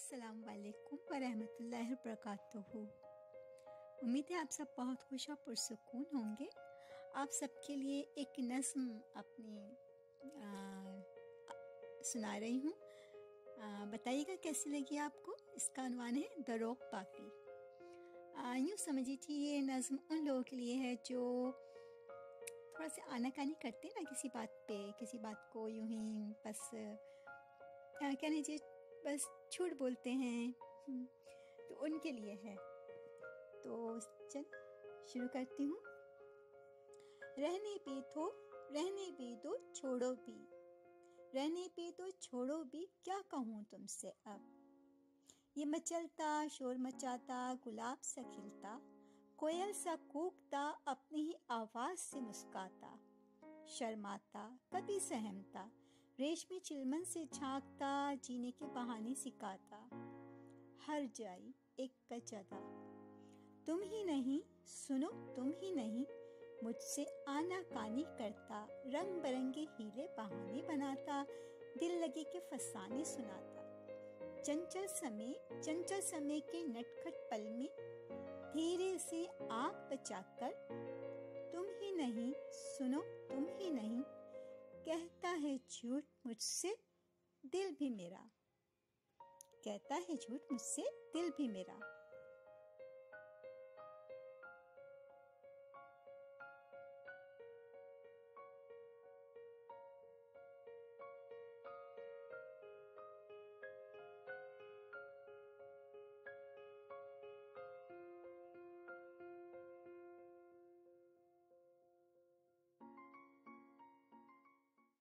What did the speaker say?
अस्सलाम वालेकुम वरहमतुल्लाहि वबरकातुहू। उम्मीद है आप सब बहुत खुश और पुरसुकून होंगे। आप सबके लिए एक नज़्म अपनी सुना रही हूँ। बताइएगा कैसी लगी आपको। इसका उन्वान है द रॉक पापी। यूँ समझिए कि ये नज़्म उन लोगों के लिए है जो थोड़ा सा आनाकानी करते हैं ना किसी बात पे, किसी बात को यूँ ही बस कह लीजिए बस झूठ बोलते हैं, तो उनके लिए है। तो चल शुरू करती हूँ। रहने पे तो छोड़ो भी, रहने पे तो छोड़ो भी, क्या कहूँ तुमसे अब। ये मचलता शोर मचाता गुलाब सा खिलता, कोयल सा कूकता अपनी ही आवाज से मुस्काता, शर्माता कभी सहमता, रेशमी चिलमन से झांकता, जीने के बहाने सिखाता, हर जाई एक कचदा। तुम ही नहीं सुनो, तुम ही नहीं, मुझसे आनाकानी करता, रंग बिरंगे हीले बहाने बनाता, दिल लगे के फसाने सुनाता, चंचल समय के नटखट पल में धीरे से आँख बचाकर, तुम ही नहीं सुनो, तुम ही नहीं, कहता है झूठ मुझसे दिल भी मेरा, कहता है झूठ मुझसे दिल भी मेरा।